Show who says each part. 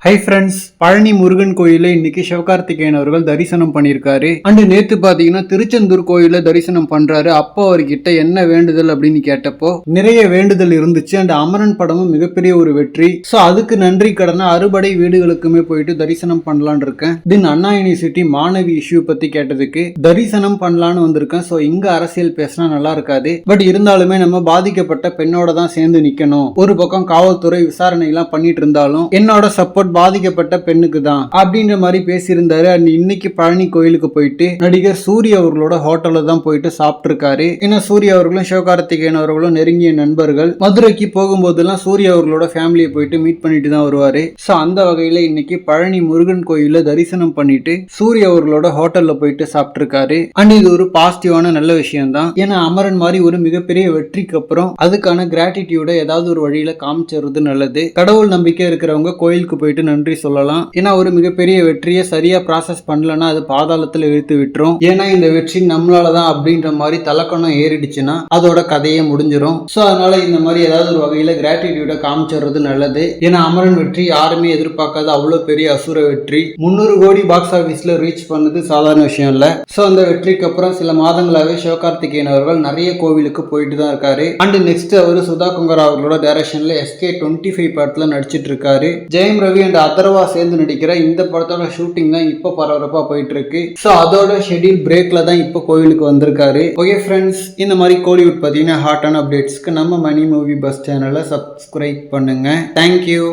Speaker 1: Hi friends, Palani Murugan கோயில இன்னைக்கு சிவகார்த்திகேயன் அவர்கள் தரிசனம் பண்ணியிருக்காரு. அண்ட் நேத்து பாத்தீங்கன்னா திருச்செந்தூர் கோயில தரிசனம் பண்றாரு. அப்போ அவர்கிட்ட என்ன வேண்டுதல் அப்படின்னு கேட்டப்போ நிறைய வேண்டுதல் இருந்துச்சு. அண்ட் அமரன் படமும் மிகப்பெரிய ஒரு வெற்றி. சோ அதுக்கு நன்றி கடனை அறுபடை வீடுகளுக்குமே போயிட்டு தரிசனம் பண்ணலான் இருக்கேன். தென் அண்ணா யூனிவர்சிட்டி மாணவி இஷ்யூ பத்தி கேட்டதுக்கு தரிசனம் பண்ணலான்னு வந்திருக்கேன். சோ இங்க அரசியல் பேசினா நல்லா இருக்காது. பட் இருந்தாலுமே நம்ம பாதிக்கப்பட்ட பெண்ணோட தான் சேர்ந்து நிக்கணும். ஒரு பக்கம் காவல்துறை விசாரணை எல்லாம் பண்ணிட்டு இருந்தாலும் என்னோட சப்போர்ட் பாதிக்கப்பட்ட பெண்ணுக்கு தான் அப்படின்ற மாதிரி பேசியிருந்தாரு. அண்ட் இன்னைக்கு பழனி கோயிலுக்கு போயிட்டு நடிகர் சூர்யா அவர்களோட ஹோட்டல்ல தான் போயிட்டு சாப்பிட்டு இருக்காரு. ஏன்னா சூர்யா அவர்களும் சிவகார்த்திகேயன் அவர்களும் நெருங்கிய நண்பர்கள். மதுரைக்கு போகும்போதெல்லாம் சூர்யா அவர்களோட ஃபேமிலியை போயிட்டு மீட் பண்ணிட்டு தான் வருவாரு. சோ அந்த வகையில இன்னைக்கு பழனி முருகன் கோயில தரிசனம் பண்ணிட்டு சூர்யா அவர்களோட ஹோட்டல்ல போயிட்டு சாப்பிட்டு இருக்காரு. அண்ட் இது ஒரு பாசிட்டிவான நல்ல விஷயம் தான். ஏன்னா அமரன் மாதிரி ஒரு மிகப்பெரிய வெற்றிக்கு அப்புறம் அதுக்கான கிராட்டிடியூட ஏதாவது ஒரு வழியில காமிச்சிருது நல்லது. கடவுள் நம்பிக்கை இருக்கிறவங்க கோயிலுக்கு போயிட்டு நன்றி சொல்லலாம். ஏன்னா ஒரு மிகப்பெரிய வெற்றியை சரியா ப்ராசஸ் பண்ணலன்னா அது பாதாளத்துல இழுத்து விட்டுரும். ஏன்னா இந்த வெற்றி நம்மளாலதான் அப்படின்ற மாதிரி தலக்கணம் ஏறிடுச்சுன்னா அதோட கதையே முடிஞ்சிடும். சோ அதனால இந்த மாதிரி ஏதாவது ஒரு வகையில கிராட்டிடியூட காமிச்சிடுறது நல்லது. ஏன்னா அமரன் வெற்றி யாருமே எதிர்பார்க்காத அவ்வளவு பெரிய அசுர வெற்றி. 300 கோடி பாக்ஸ் ஆபீஸ்ல ரீச் பண்ணது சாதாரண விஷயம் இல்ல. சோ அந்த வெற்றிக்கு அப்புறம் சில மாதங்களாவே சிவகார்த்திகேயன் அவர்கள் நிறைய கோவிலுக்கு போயிட்டு தான் இருக்காரு. அண்ட் நெக்ஸ்ட் அவரு சுதா கொங்கரா அவர்களோட டைரக்ஷன்ல SK25 படத்துல நடிச்சிட்டு இருக்காரு. ஜெயம் ரவி அண்ட் அதர்வா சேர்ந்து நடிக்கிற இந்த படத்தோட ஷூட்டிங் தான் இப்போ பரபரப்பா போயிட்டு இருக்கு. சோ அதோட ஷெட்யூல் பிரேக்ல தான் இப்போ கோயிலுக்கு வந்திருக்காரு. ஓகே ஃப்ரெண்ட்ஸ், இந்த மாதிரி கோலிவுட் பார்த்தீங்கன்னா ஹாட்டான அப்டேட்ஸ்க்கு நம்ம மணி மூவி பஸ் சேனலை சப்ஸ்கிரைப் பண்ணுங்க. தேங்க்யூ.